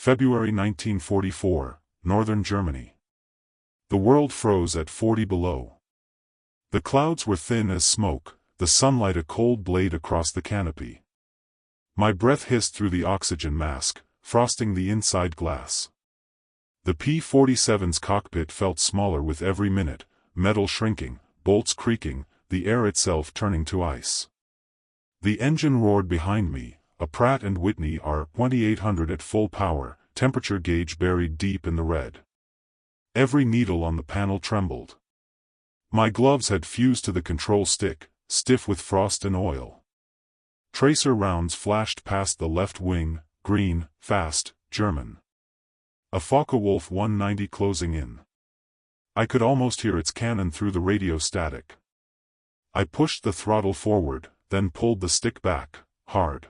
February 1944, Northern Germany. The world froze at 40 below. The clouds were thin as smoke, the sunlight a cold blade across the canopy. My breath hissed through the oxygen mask, frosting the inside glass. The P-47's cockpit felt smaller with every minute, metal shrinking, bolts creaking, the air itself turning to ice. The engine roared behind me, a Pratt & Whitney R-2800 at full power, temperature gauge buried deep in the red. Every needle on the panel trembled. My gloves had fused to the control stick, stiff with frost and oil. Tracer rounds flashed past the left wing, green, fast, German. A Focke-Wulf 190 closing in. I could almost hear its cannon through the radio static. I pushed the throttle forward, then pulled the stick back, hard.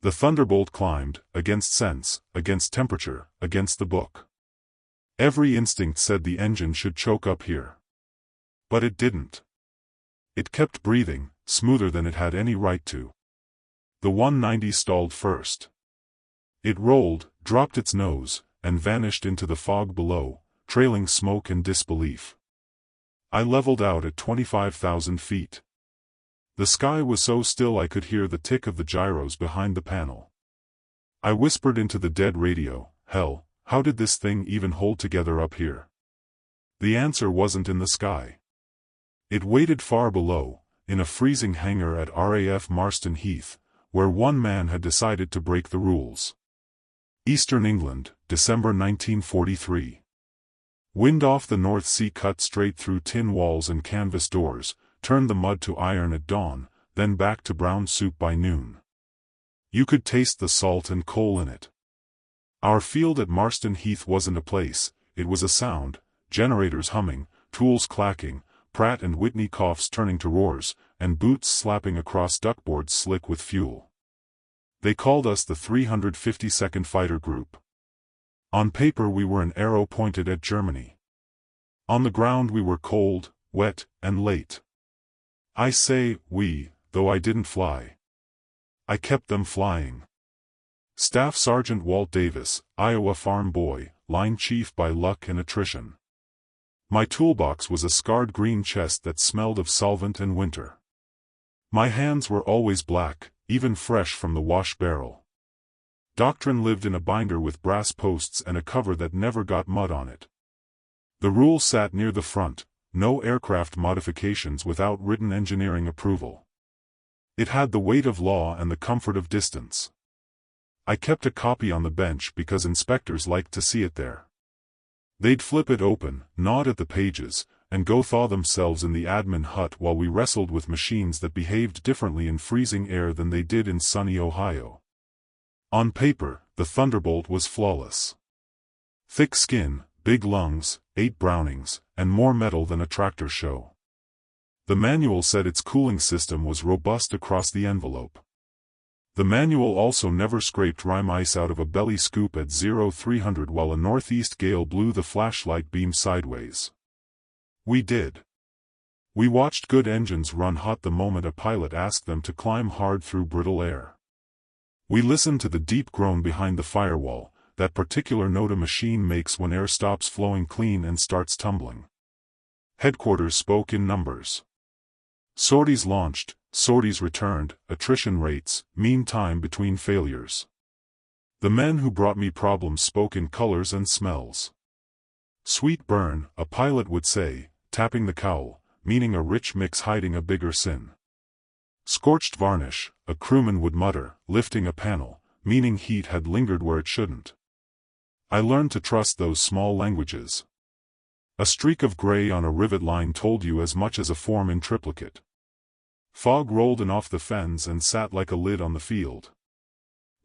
The Thunderbolt climbed, against sense, against temperature, against the book. Every instinct said the engine should choke up here. But it didn't. It kept breathing, smoother than it had any right to. The 190 stalled first. It rolled, dropped its nose, and vanished into the fog below, trailing smoke and disbelief. I leveled out at 25,000 feet. The sky was so still I could hear the tick of the gyros behind the panel. I whispered into the dead radio, "Hell, how did this thing even hold together up here?" The answer wasn't in the sky. It waited far below, in a freezing hangar at RAF Marston Heath, where one man had decided to break the rules. Eastern England, December 1943. Wind off the North Sea cut straight through tin walls and canvas doors, turned the mud to iron at dawn, then back to brown soup by noon. You could taste the salt and coal in it. Our field at Marston Heath wasn't a place, it was a sound, generators humming, tools clacking, Pratt & Whitney coughs turning to roars, and boots slapping across duckboards slick with fuel. They called us the 352nd Fighter Group. On paper we were an arrow pointed at Germany. On the ground we were cold, wet, and late. I say we, though I didn't fly. I kept them flying. Staff Sergeant Walt Davis, Iowa farm boy, line chief by luck and attrition. My toolbox was a scarred green chest that smelled of solvent and winter. My hands were always black, even fresh from the wash barrel. Doctrine lived in a binder with brass posts and a cover that never got mud on it. The rule sat near the front, no aircraft modifications without written engineering approval. It had the weight of law and the comfort of distance. I kept a copy on the bench because inspectors liked to see it there. They'd flip it open, nod at the pages, and go thaw themselves in the admin hut while we wrestled with machines that behaved differently in freezing air than they did in sunny Ohio. On paper, the Thunderbolt was flawless. Thick skin, big lungs, 8 Brownings, and more metal than a tractor show. The manual said its cooling system was robust across the envelope. The manual also never scraped rime ice out of a belly scoop at 0300 while a northeast gale blew the flashlight beam sideways. We did. We watched good engines run hot the moment a pilot asked them to climb hard through brittle air. We listened to the deep groan behind the firewall, that particular note a machine makes when air stops flowing clean and starts tumbling. Headquarters spoke in numbers. Sorties launched, sorties returned, attrition rates, mean time between failures. The men who brought me problems spoke in colors and smells. Sweet burn, a pilot would say, tapping the cowl, meaning a rich mix hiding a bigger sin. Scorched varnish, a crewman would mutter, lifting a panel, meaning heat had lingered where it shouldn't. I learned to trust those small languages. A streak of gray on a rivet line told you as much as a form in triplicate. Fog rolled in off the fens and sat like a lid on the field.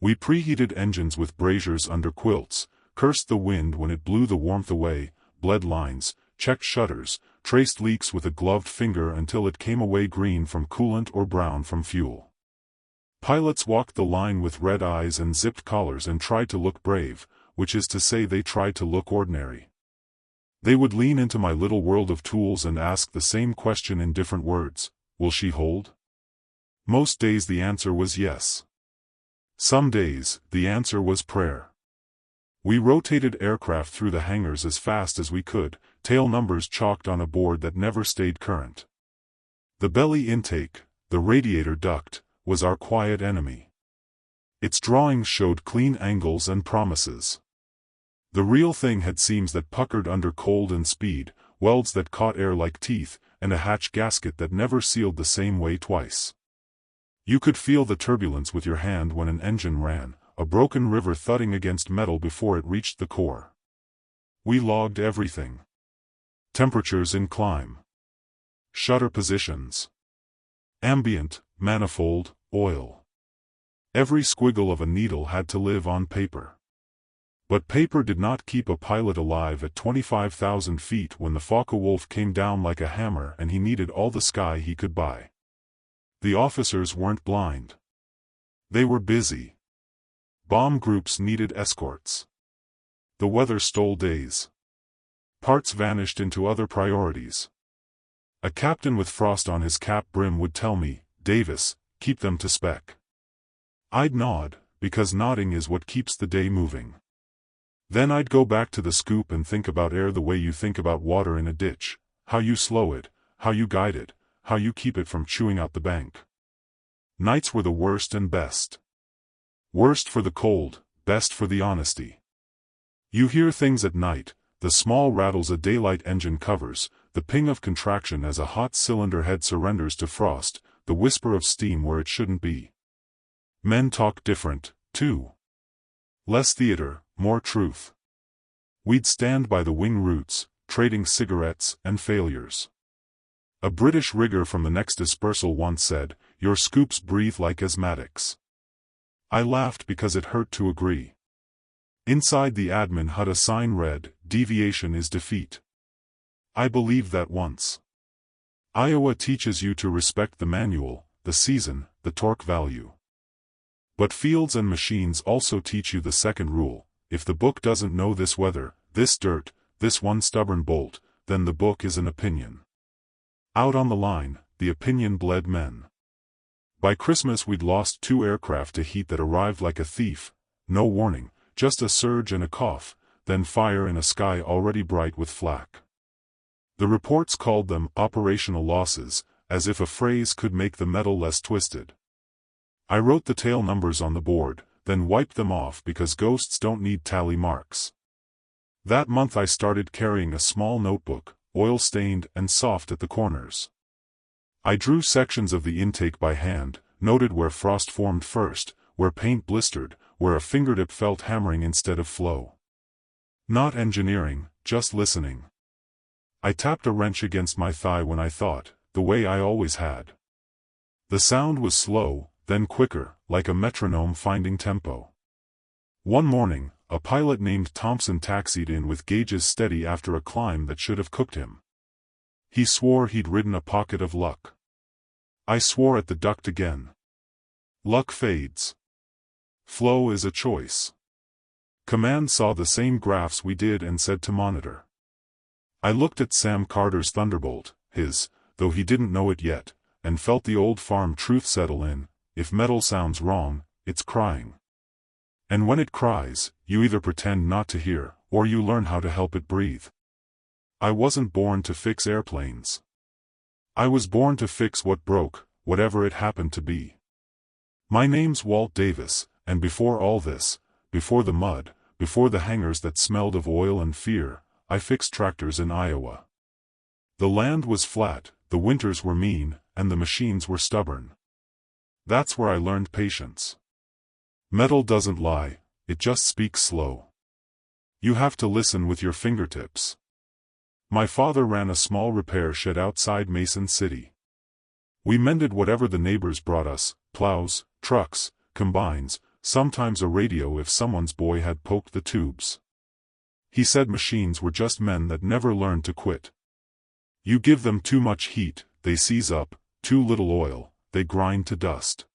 We preheated engines with braziers under quilts, cursed the wind when it blew the warmth away, bled lines, checked shutters, traced leaks with a gloved finger until it came away green from coolant or brown from fuel. Pilots walked the line with red eyes and zipped collars and tried to look brave, which is to say they tried to look ordinary. They would lean into my little world of tools and ask the same question in different words. Will she hold? Most days the answer was yes. Some days, the answer was prayer. We rotated aircraft through the hangars as fast as we could, tail numbers chalked on a board that never stayed current. The belly intake, the radiator duct, was our quiet enemy. Its drawings showed clean angles and promises. The real thing had seams that puckered under cold and speed, welds that caught air like teeth, and a hatch gasket that never sealed the same way twice. You could feel the turbulence with your hand when an engine ran, a broken river thudding against metal before it reached the core. We logged everything. Temperatures in climb. Shutter positions. Ambient, manifold, oil. Every squiggle of a needle had to live on paper. But paper did not keep a pilot alive at 25,000 feet when the Focke-Wulf came down like a hammer and he needed all the sky he could buy. The officers weren't blind. They were busy. Bomb groups needed escorts. The weather stole days. Parts vanished into other priorities. A captain with frost on his cap brim would tell me, "Davis, keep them to spec." I'd nod, because nodding is what keeps the day moving. Then I'd go back to the scoop and think about air the way you think about water in a ditch, how you slow it, how you guide it, how you keep it from chewing out the bank. Nights were the worst and best. Worst for the cold, best for the honesty. You hear things at night, the small rattles a daylight engine covers, the ping of contraction as a hot cylinder head surrenders to frost, the whisper of steam where it shouldn't be. Men talk different, too. Less theater, more truth. We'd stand by the wing roots, trading cigarettes and failures. A British rigger from the next dispersal once said, "Your scoops breathe like asthmatics." I laughed because it hurt to agree. Inside the admin hut a sign read, "Deviation is defeat." I believed that once. Iowa teaches you to respect the manual, the season, the torque value. But fields and machines also teach you the second rule: if the book doesn't know this weather, this dirt, this one stubborn bolt, then the book is an opinion. Out on the line, the opinion bled men. By Christmas we'd lost 2 aircraft to heat that arrived like a thief, no warning, just a surge and a cough, then fire in a sky already bright with flak. The reports called them operational losses, as if a phrase could make the metal less twisted. I wrote the tail numbers on the board, then wiped them off because ghosts don't need tally marks. That month I started carrying a small notebook, oil-stained and soft at the corners. I drew sections of the intake by hand, noted where frost formed first, where paint blistered, where a fingertip felt hammering instead of flow. Not engineering, just listening. I tapped a wrench against my thigh when I thought, the way I always had. The sound was slow, then quicker, like a metronome finding tempo. One morning, a pilot named Thompson taxied in with gauges steady after a climb that should have cooked him. He swore he'd ridden a pocket of luck. I swore at the duct again. Luck fades. Flow is a choice. Command saw the same graphs we did and said to monitor. I looked at Sam Carter's Thunderbolt, his, though he didn't know it yet, and felt the old farm truth settle in: if metal sounds wrong, it's crying. And when it cries, you either pretend not to hear, or you learn how to help it breathe. I wasn't born to fix airplanes. I was born to fix what broke, whatever it happened to be. My name's Walt Davis, and before all this, before the mud, before the hangars that smelled of oil and fear, I fixed tractors in Iowa. The land was flat, the winters were mean, and the machines were stubborn. That's where I learned patience. Metal doesn't lie, it just speaks slow. You have to listen with your fingertips. My father ran a small repair shed outside Mason City. We mended whatever the neighbors brought us: plows, trucks, combines, sometimes a radio if someone's boy had poked the tubes. He said machines were just men that never learned to quit. You give them too much heat, they seize up; too little oil, they grind to dust.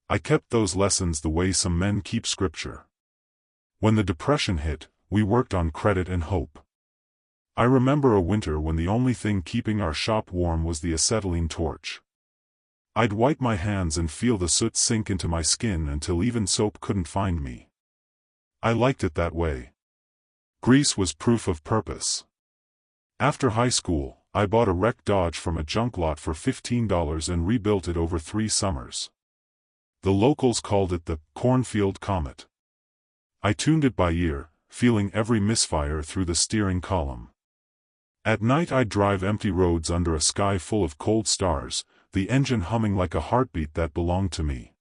I kept those lessons the way some men keep scripture. When the Depression hit, we worked on credit and hope. I remember a winter when the only thing keeping our shop warm was the acetylene torch. I'd wipe my hands and feel the soot sink into my skin until even soap couldn't find me. I liked it that way. Grease was proof of purpose. After high school, I bought a wrecked Dodge from a junk lot for $15 and rebuilt it over 3 summers. The locals called it the Cornfield Comet. I tuned it by ear, feeling every misfire through the steering column. At night I'd drive empty roads under a sky full of cold stars, the engine humming like a heartbeat that belonged to me.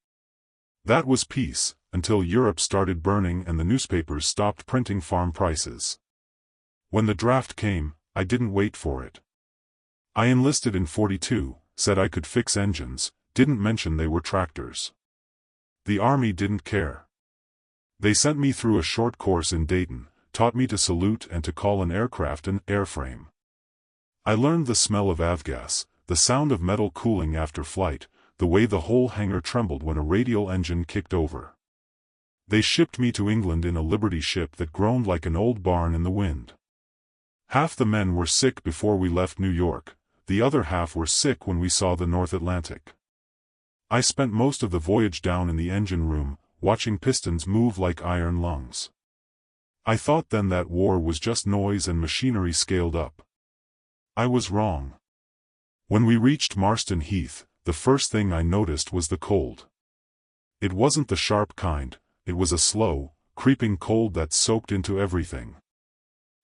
That was peace, until Europe started burning and the newspapers stopped printing farm prices. When the draft came, I didn't wait for it. I enlisted in '42, said I could fix engines, didn't mention they were tractors. The Army didn't care. They sent me through a short course in Dayton, taught me to salute and to call an aircraft an airframe. I learned the smell of avgas, the sound of metal cooling after flight, the way the whole hangar trembled when a radial engine kicked over. They shipped me to England in a Liberty ship that groaned like an old barn in the wind. Half the men were sick before we left New York, the other half were sick when we saw the North Atlantic. I spent most of the voyage down in the engine room, watching pistons move like iron lungs. I thought then that war was just noise and machinery scaled up. I was wrong. When we reached Marston Heath, the first thing I noticed was the cold. It wasn't the sharp kind, it was a slow, creeping cold that soaked into everything.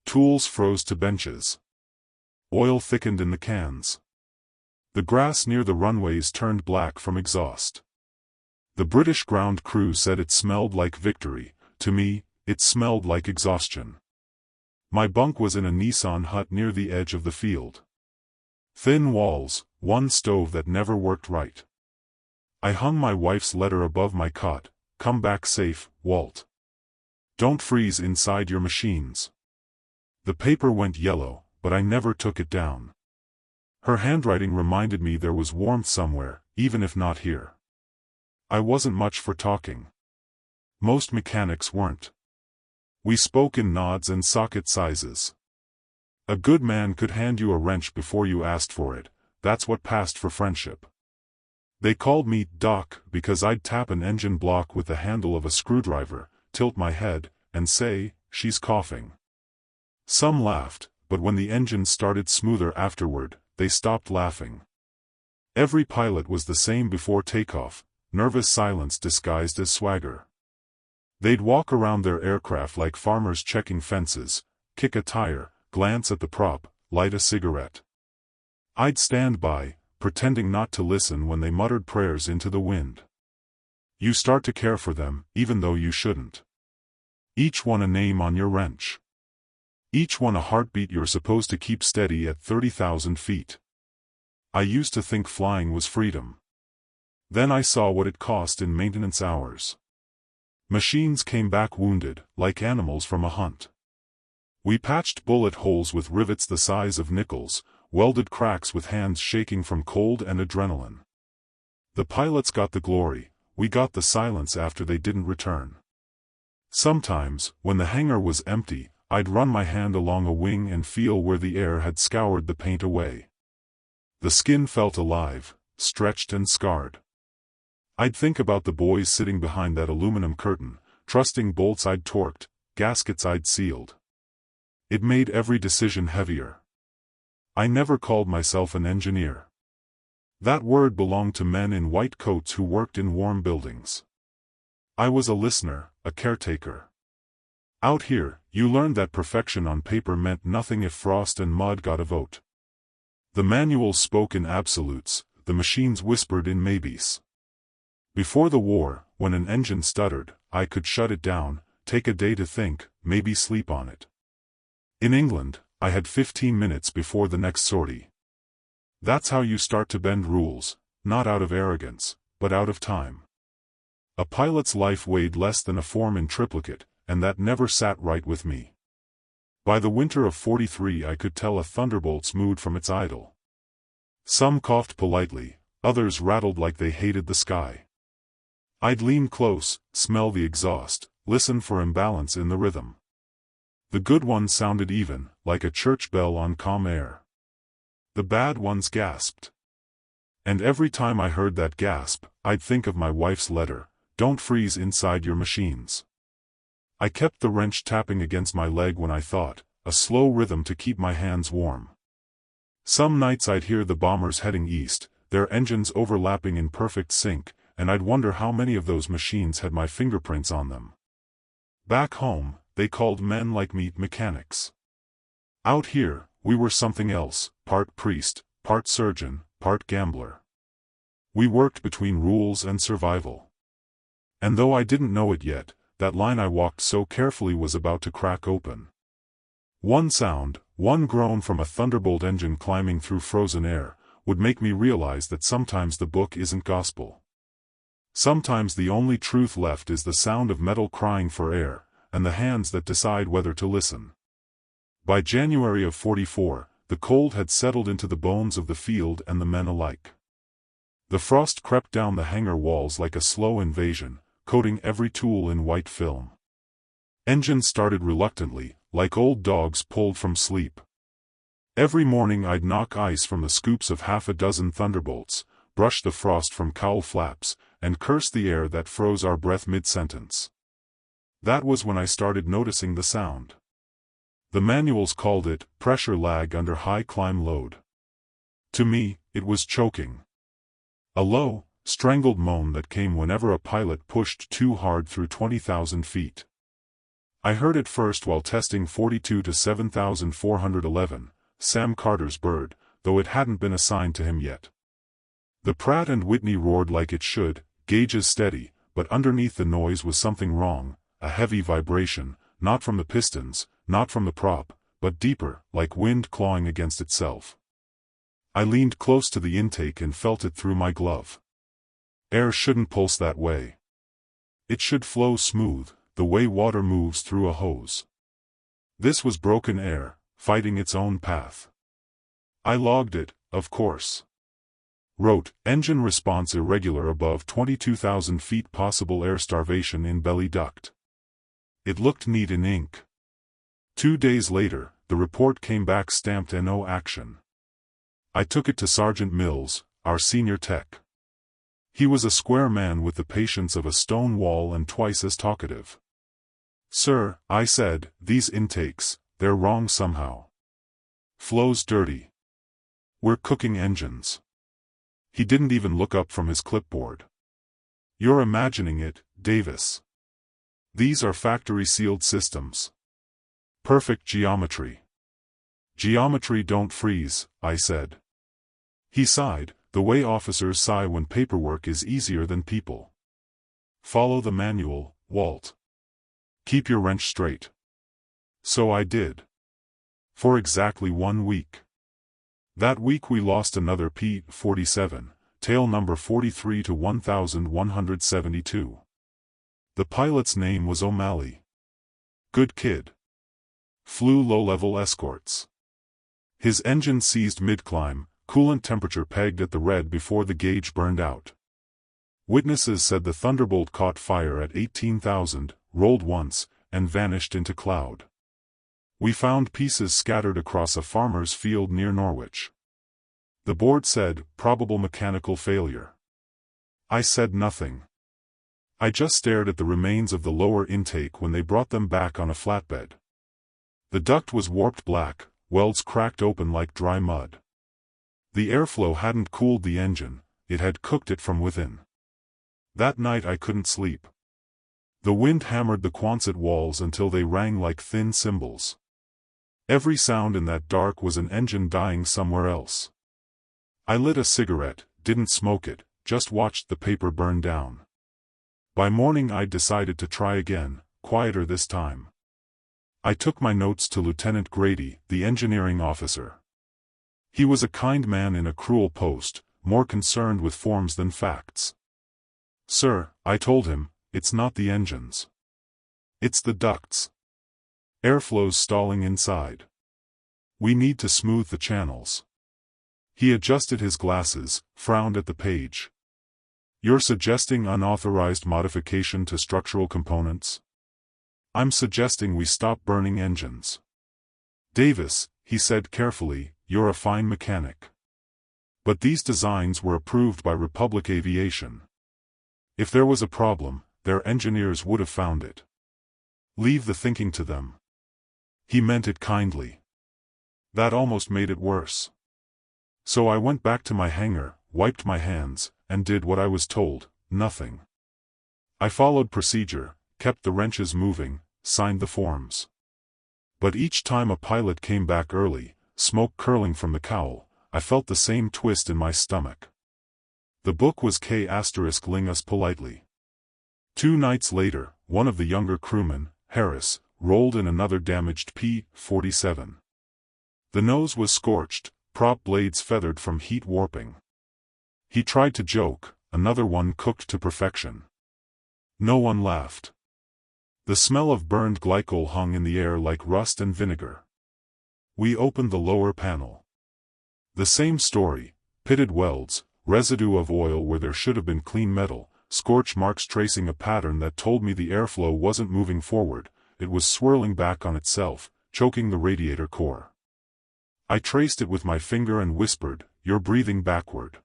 Tools froze to benches. Oil thickened in the cans. The grass near the runways turned black from exhaust. The British ground crew said it smelled like victory. To me, it smelled like exhaustion. My bunk was in a Nissan hut near the edge of the field. Thin walls, one stove that never worked right. I hung my wife's letter above my cot, "Come back safe, Walt. Don't freeze inside your machines." The paper went yellow, but I never took it down. Her handwriting reminded me there was warmth somewhere, even if not here. I wasn't much for talking. Most mechanics weren't. We spoke in nods and socket sizes. A good man could hand you a wrench before you asked for it, that's what passed for friendship. They called me Doc because I'd tap an engine block with the handle of a screwdriver, tilt my head, and say, "She's coughing." Some laughed, but when the engine started smoother afterward, they stopped laughing. Every pilot was the same before takeoff, nervous silence disguised as swagger. They'd walk around their aircraft like farmers checking fences, kick a tire, glance at the prop, light a cigarette. I'd stand by, pretending not to listen when they muttered prayers into the wind. You start to care for them, even though you shouldn't. Each one a name on your wrench. Each one a heartbeat you're supposed to keep steady at 30,000 feet. I used to think flying was freedom. Then I saw what it cost in maintenance hours. Machines came back wounded, like animals from a hunt. We patched bullet holes with rivets the size of nickels, welded cracks with hands shaking from cold and adrenaline. The pilots got the glory, we got the silence after they didn't return. Sometimes, when the hangar was empty, I'd run my hand along a wing and feel where the air had scoured the paint away. The skin felt alive, stretched and scarred. I'd think about the boys sitting behind that aluminum curtain, trusting bolts I'd torqued, gaskets I'd sealed. It made every decision heavier. I never called myself an engineer. That word belonged to men in white coats who worked in warm buildings. I was a listener, a caretaker. Out here, you learned that perfection on paper meant nothing if frost and mud got a vote. The manuals spoke in absolutes, the machines whispered in maybes. Before the war, when an engine stuttered, I could shut it down, take a day to think, maybe sleep on it. In England, I had 15 minutes before the next sortie. That's how you start to bend rules, not out of arrogance, but out of time. A pilot's life weighed less than a form in triplicate, and that never sat right with me. By the winter of '43 I could tell a Thunderbolt's mood from its idle. Some coughed politely, others rattled like they hated the sky. I'd lean close, smell the exhaust, listen for imbalance in the rhythm. The good ones sounded even, like a church bell on calm air. The bad ones gasped. And every time I heard that gasp, I'd think of my wife's letter, "Don't freeze inside your machines." I kept the wrench tapping against my leg when I thought, a slow rhythm to keep my hands warm. Some nights I'd hear the bombers heading east, their engines overlapping in perfect sync, and I'd wonder how many of those machines had my fingerprints on them. Back home, they called men like me mechanics. Out here, we were something else, part priest, part surgeon, part gambler. We worked between rules and survival. And though I didn't know it yet, that line I walked so carefully was about to crack open. One sound, one groan from a Thunderbolt engine climbing through frozen air, would make me realize that sometimes the book isn't gospel. Sometimes the only truth left is the sound of metal crying for air, and the hands that decide whether to listen. By January of '44, the cold had settled into the bones of the field and the men alike. The frost crept down the hangar walls like a slow invasion, coating every tool in white film. Engines started reluctantly, like old dogs pulled from sleep. Every morning I'd knock ice from the scoops of half a dozen Thunderbolts, brush the frost from cowl flaps, and curse the air that froze our breath mid-sentence. That was when I started noticing the sound. The manuals called it pressure lag under high climb load. To me, it was choking. A low, strangled moan that came whenever a pilot pushed too hard through 20,000 feet. I heard it first while testing 42 to 7411, Sam Carter's bird, though it hadn't been assigned to him yet. The Pratt & Whitney roared like it should, gauges steady, but underneath the noise was something wrong, a heavy vibration, not from the pistons, not from the prop, but deeper, like wind clawing against itself. I leaned close to the intake and felt it through my glove. Air shouldn't pulse that way. It should flow smooth, the way water moves through a hose. This was broken air, fighting its own path. I logged it, of course. Wrote, engine response irregular above 22,000 feet, possible air starvation in belly duct. It looked neat in ink. 2 days later, the report came back stamped NO action. I took it to Sergeant Mills, our senior tech. He was a square man with the patience of a stone wall and twice as talkative. Sir, I said, these intakes, they're wrong somehow. Flow's dirty. We're cooking engines. He didn't even look up from his clipboard. You're imagining it, Davis. These are factory-sealed systems. Perfect geometry. Geometry don't freeze, I said. He sighed, the way officers sigh when paperwork is easier than people. Follow the manual, Walt. Keep your wrench straight. So I did. For exactly 1 week. That week we lost another P-47, tail number 43 to 1172. The pilot's name was O'Malley. Good kid. Flew low-level escorts. His engine seized mid-climb, coolant temperature pegged at the red before the gauge burned out. Witnesses said the Thunderbolt caught fire at 18,000, rolled once, and vanished into cloud. We found pieces scattered across a farmer's field near Norwich. The board said, probable mechanical failure. I said nothing. I just stared at the remains of the lower intake when they brought them back on a flatbed. The duct was warped black, welds cracked open like dry mud. The airflow hadn't cooled the engine, it had cooked it from within. That night I couldn't sleep. The wind hammered the Quonset walls until they rang like thin cymbals. Every sound in that dark was an engine dying somewhere else. I lit a cigarette, didn't smoke it, just watched the paper burn down. By morning I'd decided to try again, quieter this time. I took my notes to Lieutenant Grady, the engineering officer. He was a kind man in a cruel post, more concerned with forms than facts. Sir, I told him, it's not the engines. It's the ducts. Airflow's stalling inside. We need to smooth the channels. He adjusted his glasses, frowned at the page. You're suggesting unauthorized modification to structural components? I'm suggesting we stop burning engines. Davis, he said carefully, you're a fine mechanic. But these designs were approved by Republic Aviation. If there was a problem, their engineers would have found it. Leave the thinking to them. He meant it kindly. That almost made it worse. So I went back to my hangar, wiped my hands, and did what I was told, nothing. I followed procedure, kept the wrenches moving, signed the forms. But each time a pilot came back early, smoke curling from the cowl, I felt the same twist in my stomach. The book was *ling us politely. 2 nights later, one of the younger crewmen, Harris, rolled in another damaged P-47. The nose was scorched, prop blades feathered from heat warping. He tried to joke, another one cooked to perfection. No one laughed. The smell of burned glycol hung in the air like rust and vinegar. We opened the lower panel. The same story, pitted welds, residue of oil where there should have been clean metal, scorch marks tracing a pattern that told me the airflow wasn't moving forward, it was swirling back on itself, choking the radiator core. I traced it with my finger and whispered, "You're breathing backward."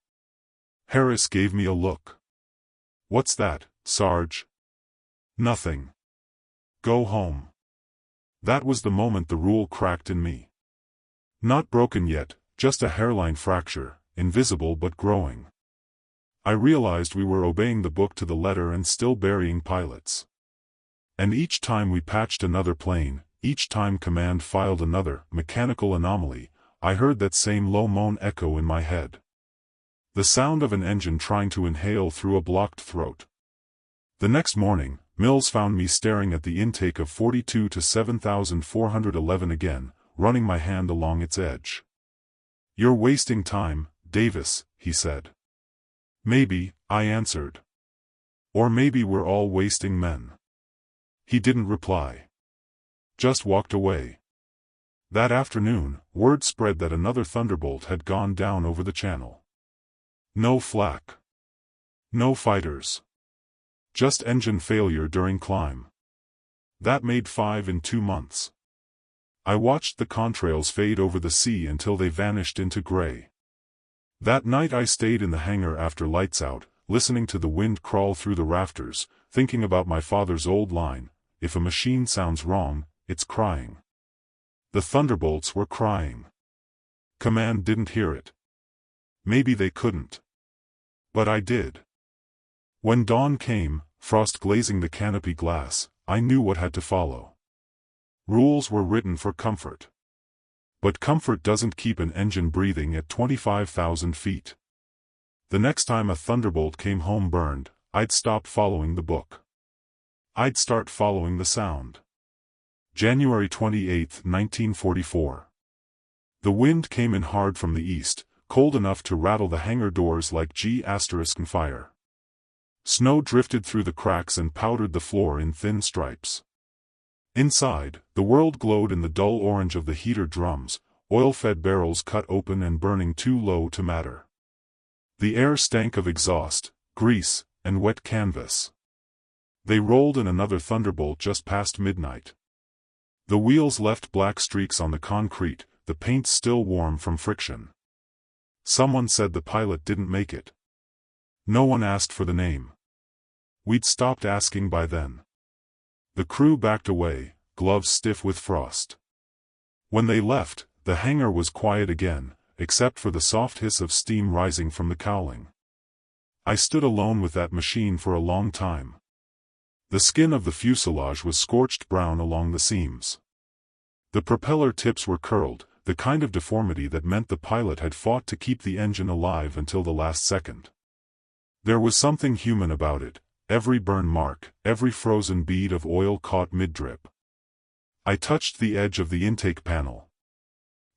Harris gave me a look. "What's that, Sarge?" "Nothing. Go home." That was the moment the rule cracked in me. Not broken yet, just a hairline fracture, invisible but growing. I realized we were obeying the book to the letter and still burying pilots. And each time we patched another plane, each time command filed another mechanical anomaly, I heard that same low moan echo in my head. The sound of an engine trying to inhale through a blocked throat. The next morning, Mills found me staring at the intake of 42 to 7411 again, running my hand along its edge. "You're wasting time, Davis," he said. "Maybe," I answered. "Or maybe we're all wasting men." He didn't reply. Just walked away. That afternoon, word spread that another Thunderbolt had gone down over the channel. No flak. No fighters. Just engine failure during climb. That made 5 in 2 months. I watched the contrails fade over the sea until they vanished into gray. That night I stayed in the hangar after lights out, listening to the wind crawl through the rafters, thinking about my father's old line, "If a machine sounds wrong, it's crying." The Thunderbolts were crying. Command didn't hear it. Maybe they couldn't. But I did. When dawn came, frost glazing the canopy glass, I knew what had to follow. Rules were written for comfort. But comfort doesn't keep an engine breathing at 25,000 feet. The next time a Thunderbolt came home burned, I'd stop following the book. I'd start following the sound. January 28, 1944. The wind came in hard from the east, cold enough to rattle the hangar doors like G** fire. Snow drifted through the cracks and powdered the floor in thin stripes. Inside, the world glowed in the dull orange of the heater drums, oil-fed barrels cut open and burning too low to matter. The air stank of exhaust, grease, and wet canvas. They rolled in another Thunderbolt just past midnight. The wheels left black streaks on the concrete, the paint still warm from friction. Someone said the pilot didn't make it. No one asked for the name. We'd stopped asking by then. The crew backed away, gloves stiff with frost. When they left, the hangar was quiet again, except for the soft hiss of steam rising from the cowling. I stood alone with that machine for a long time. The skin of the fuselage was scorched brown along the seams. The propeller tips were curled, the kind of deformity that meant the pilot had fought to keep the engine alive until the last second. There was something human about it, every burn mark, every frozen bead of oil caught mid-drip. I touched the edge of the intake panel.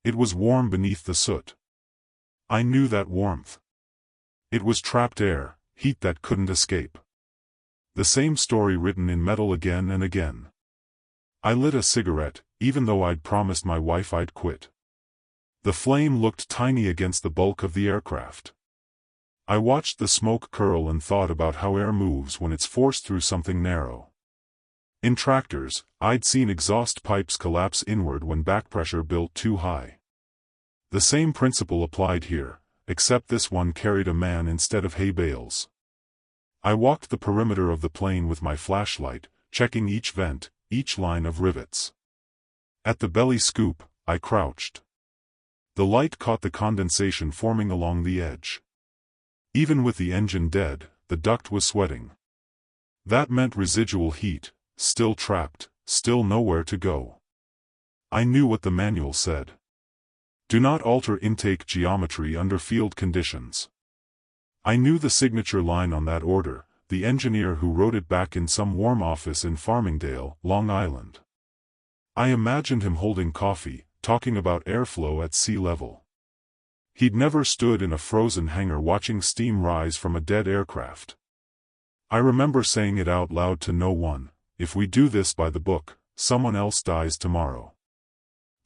It was warm beneath the soot. I knew that warmth. It was trapped air, heat that couldn't escape. The same story written in metal again and again. I lit a cigarette, even though I'd promised my wife I'd quit. The flame looked tiny against the bulk of the aircraft. I watched the smoke curl and thought about how air moves when it's forced through something narrow. In tractors, I'd seen exhaust pipes collapse inward when backpressure built too high. The same principle applied here, except this one carried a man instead of hay bales. I walked the perimeter of the plane with my flashlight, checking each vent, each line of rivets. At the belly scoop, I crouched. The light caught the condensation forming along the edge. Even with the engine dead, the duct was sweating. That meant residual heat, still trapped, still nowhere to go. I knew what the manual said. Do not alter intake geometry under field conditions. I knew the signature line on that order, the engineer who wrote it back in some warm office in Farmingdale, Long Island. I imagined him holding coffee, talking about airflow at sea level. He'd never stood in a frozen hangar watching steam rise from a dead aircraft. I remember saying it out loud to no one, if we do this by the book, someone else dies tomorrow.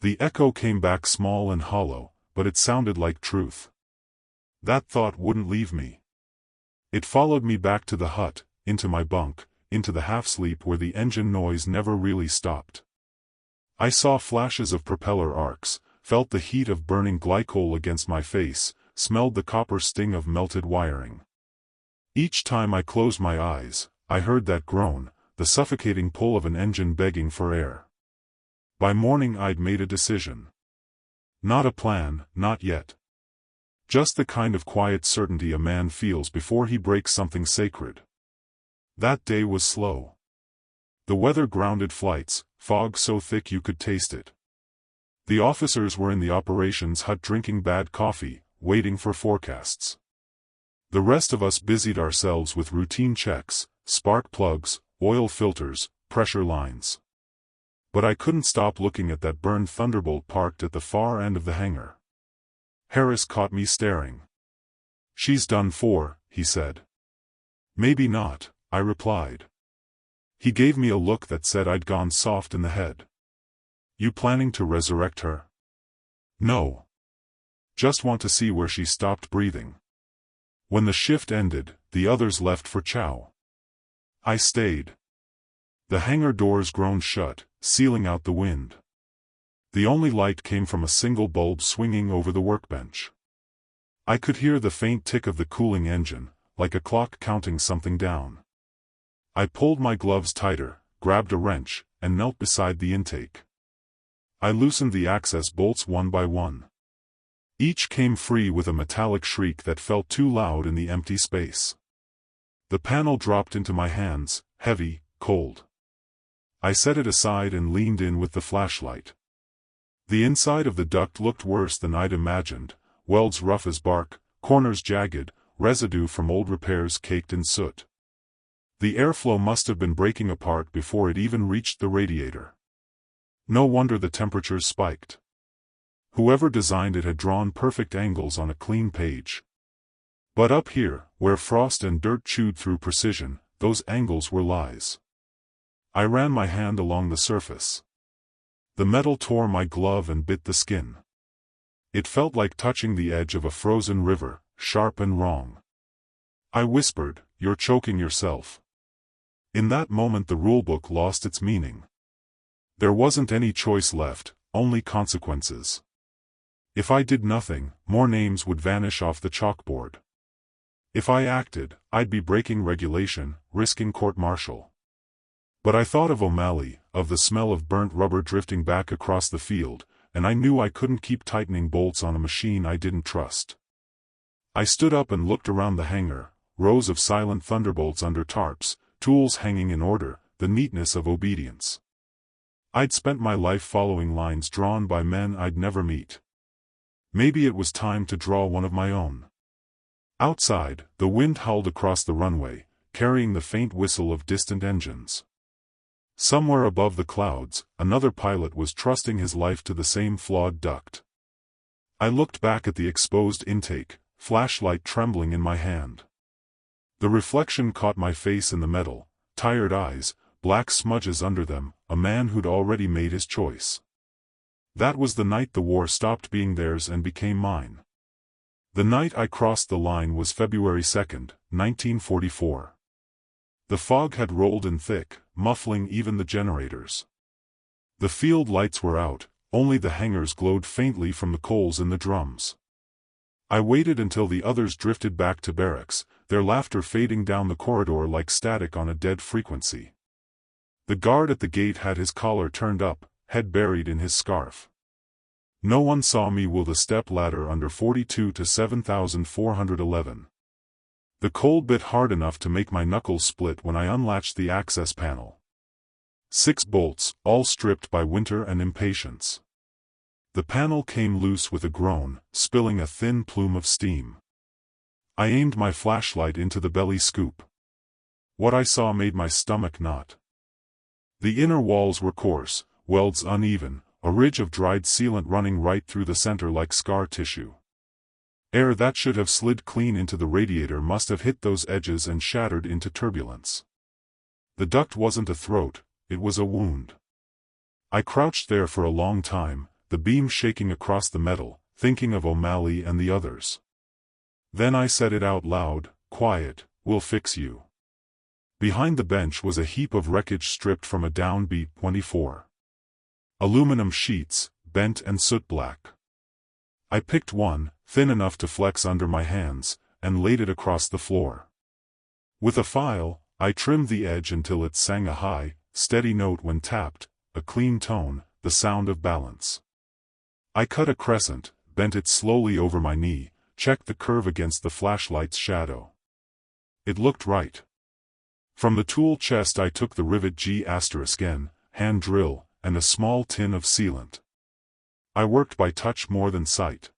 The echo came back small and hollow, but it sounded like truth. That thought wouldn't leave me. It followed me back to the hut, into my bunk, into the half-sleep where the engine noise never really stopped. I saw flashes of propeller arcs, felt the heat of burning glycol against my face, smelled the copper sting of melted wiring. Each time I closed my eyes, I heard that groan, the suffocating pull of an engine begging for air. By morning I'd made a decision. Not a plan, not yet. Just the kind of quiet certainty a man feels before he breaks something sacred. That day was slow. The weather grounded flights, fog so thick you could taste it. The officers were in the operations hut drinking bad coffee, waiting for forecasts. The rest of us busied ourselves with routine checks, spark plugs, oil filters, pressure lines. But I couldn't stop looking at that burned Thunderbolt parked at the far end of the hangar. Harris caught me staring. "She's done for," he said. "Maybe not," I replied. He gave me a look that said I'd gone soft in the head. "You planning to resurrect her?" "No. Just want to see where she stopped breathing." When the shift ended, the others left for chow. I stayed. The hangar doors groaned shut, sealing out the wind. The only light came from a single bulb swinging over the workbench. I could hear the faint tick of the cooling engine, like a clock counting something down. I pulled my gloves tighter, grabbed a wrench, and knelt beside the intake. I loosened the access bolts one by one. Each came free with a metallic shriek that felt too loud in the empty space. The panel dropped into my hands, heavy, cold. I set it aside and leaned in with the flashlight. The inside of the duct looked worse than I'd imagined, welds rough as bark, corners jagged, residue from old repairs caked in soot. The airflow must have been breaking apart before it even reached the radiator. No wonder the temperatures spiked. Whoever designed it had drawn perfect angles on a clean page. But up here, where frost and dirt chewed through precision, those angles were lies. I ran my hand along the surface. The metal tore my glove and bit the skin. It felt like touching the edge of a frozen river, sharp and wrong. I whispered, "You're choking yourself." In that moment the rulebook lost its meaning. There wasn't any choice left, only consequences. If I did nothing, more names would vanish off the chalkboard. If I acted, I'd be breaking regulation, risking court-martial. But I thought of O'Malley, of the smell of burnt rubber drifting back across the field, and I knew I couldn't keep tightening bolts on a machine I didn't trust. I stood up and looked around the hangar, rows of silent thunderbolts under tarps, tools hanging in order, the neatness of obedience. I'd spent my life following lines drawn by men I'd never meet. Maybe it was time to draw one of my own. Outside, the wind howled across the runway, carrying the faint whistle of distant engines. Somewhere above the clouds, another pilot was trusting his life to the same flawed duct. I looked back at the exposed intake, flashlight trembling in my hand. The reflection caught my face in the metal, tired eyes, black smudges under them, a man who'd already made his choice. That was the night the war stopped being theirs and became mine. The night I crossed the line was February 2nd, 1944. The fog had rolled in thick, muffling even the generators. The field lights were out, only the hangars glowed faintly from the coals in the drums. I waited until the others drifted back to barracks, their laughter fading down the corridor like static on a dead frequency. The guard at the gate had his collar turned up, head buried in his scarf. No one saw me will the step ladder under 42 to 7411. The cold bit hard enough to make my knuckles split when I unlatched the access panel. 6 bolts, all stripped by winter and impatience. The panel came loose with a groan, spilling a thin plume of steam. I aimed my flashlight into the belly scoop. What I saw made my stomach knot. The inner walls were coarse, welds uneven, a ridge of dried sealant running right through the center like scar tissue. Air that should have slid clean into the radiator must have hit those edges and shattered into turbulence. The duct wasn't a throat, it was a wound. I crouched there for a long time, the beam shaking across the metal, thinking of O'Malley and the others. Then I said it out loud, "Quiet, we'll fix you." Behind the bench was a heap of wreckage stripped from a downbeat 24. Aluminum sheets, bent and soot-black. I picked one, thin enough to flex under my hands, and laid it across the floor. With a file, I trimmed the edge until it sang a high, steady note when tapped, a clean tone, the sound of balance. I cut a crescent, bent it slowly over my knee, checked the curve against the flashlight's shadow. It looked right. From the tool chest I took the rivet G*N, hand drill, and a small tin of sealant. I worked by touch more than sight.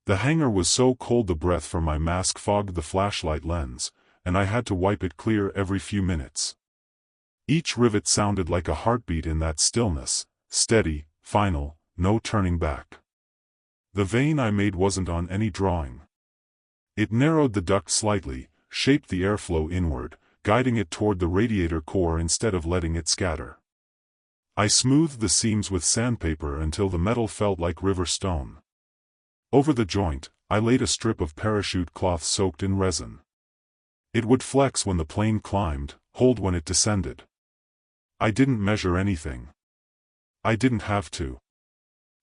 The hangar was so cold the breath from my mask fogged the flashlight lens, and I had to wipe it clear every few minutes. Each rivet sounded like a heartbeat in that stillness, steady, final, no turning back. The vein I made wasn't on any drawing. It narrowed the duct slightly, shaped the airflow inward, guiding it toward the radiator core instead of letting it scatter. I smoothed the seams with sandpaper until the metal felt like river stone. Over the joint, I laid a strip of parachute cloth soaked in resin. It would flex when the plane climbed, hold when it descended. I didn't measure anything. I didn't have to.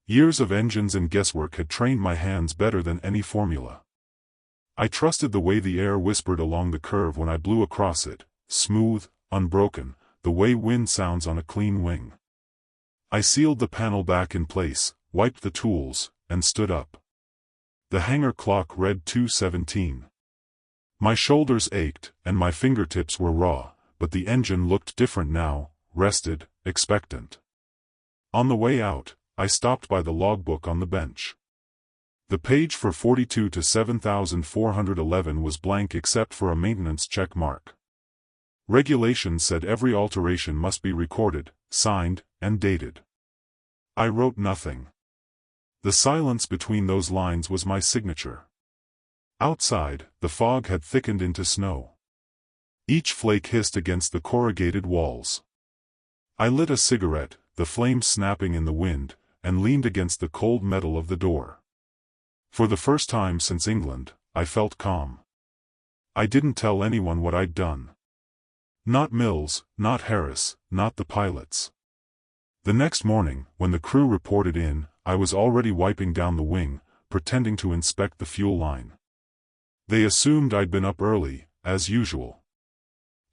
Years of engines and guesswork had trained my hands better than any formula. I trusted the way the air whispered along the curve when I blew across it, smooth, unbroken, the way wind sounds on a clean wing. I sealed the panel back in place, wiped the tools, and stood up. The hangar clock read 2:17. My shoulders ached, and my fingertips were raw, but the engine looked different now, rested, expectant. On the way out, I stopped by the logbook on the bench. The page for 42 to 7411 was blank except for a maintenance check mark. Regulations said every alteration must be recorded, signed, and dated. I wrote nothing. The silence between those lines was my signature. Outside, the fog had thickened into snow. Each flake hissed against the corrugated walls. I lit a cigarette, the flames snapping in the wind, and leaned against the cold metal of the door. For the first time since England, I felt calm. I didn't tell anyone what I'd done. Not Mills, not Harris, not the pilots. The next morning, when the crew reported in, I was already wiping down the wing, pretending to inspect the fuel line. They assumed I'd been up early, as usual.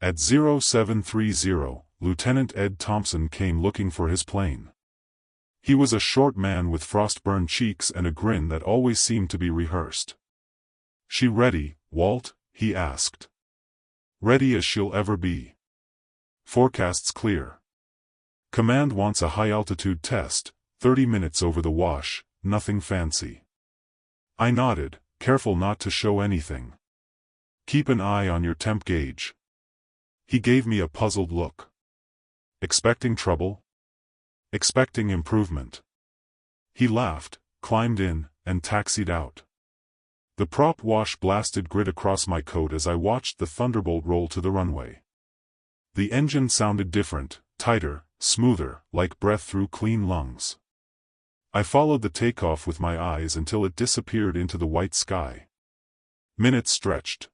At 0730, Lieutenant Ed Thompson came looking for his plane. He was a short man with frost-burned cheeks and a grin that always seemed to be rehearsed. "She ready, Walt?" he asked. "Ready as she'll ever be. Forecast's clear. Command wants a high-altitude test, 30 minutes over the wash, nothing fancy." I nodded, careful not to show anything. "Keep an eye on your temp gauge." He gave me a puzzled look. "Expecting trouble?" "Expecting improvement." He laughed, climbed in, and taxied out. The prop wash blasted grit across my coat as I watched the Thunderbolt roll to the runway. The engine sounded different, tighter, smoother, like breath through clean lungs. I followed the takeoff with my eyes until it disappeared into the white sky. Minutes stretched.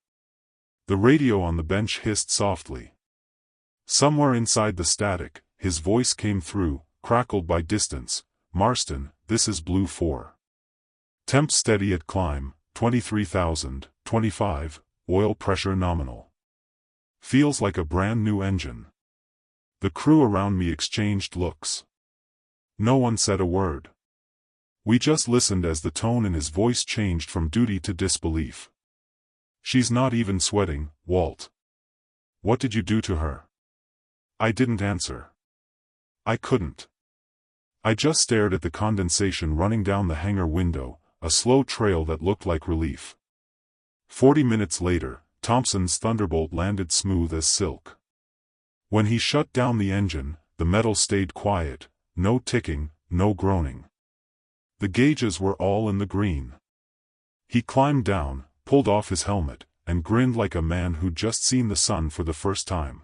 The radio on the bench hissed softly. Somewhere inside the static, his voice came through, crackled by distance. "Marston, this is Blue 4. Temp steady at climb, 23,000, 25, oil pressure nominal. Feels like a brand new engine. The crew around me exchanged looks. No one said a word. We just listened as the tone in his voice changed from duty to disbelief. "She's not even sweating, Walt. What did you do to her?" I didn't answer. I couldn't. I just stared at the condensation running down the hangar window, a slow trail that looked like relief. 40 minutes later, Thompson's Thunderbolt landed smooth as silk. When he shut down the engine, the metal stayed quiet, no ticking, no groaning. The gauges were all in the green. He climbed down, pulled off his helmet, and grinned like a man who'd just seen the sun for the first time.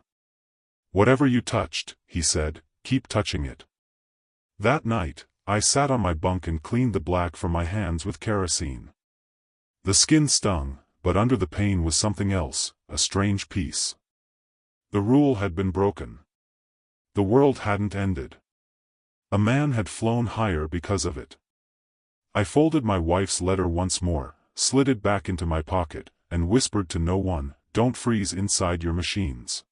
"Whatever you touched," he said, "keep touching it." That night, I sat on my bunk and cleaned the black from my hands with kerosene. The skin stung, but under the pain was something else, a strange peace. The rule had been broken. The world hadn't ended. A man had flown higher because of it. I folded my wife's letter once more, slid it back into my pocket, and whispered to no one, "Don't freeze inside your machines."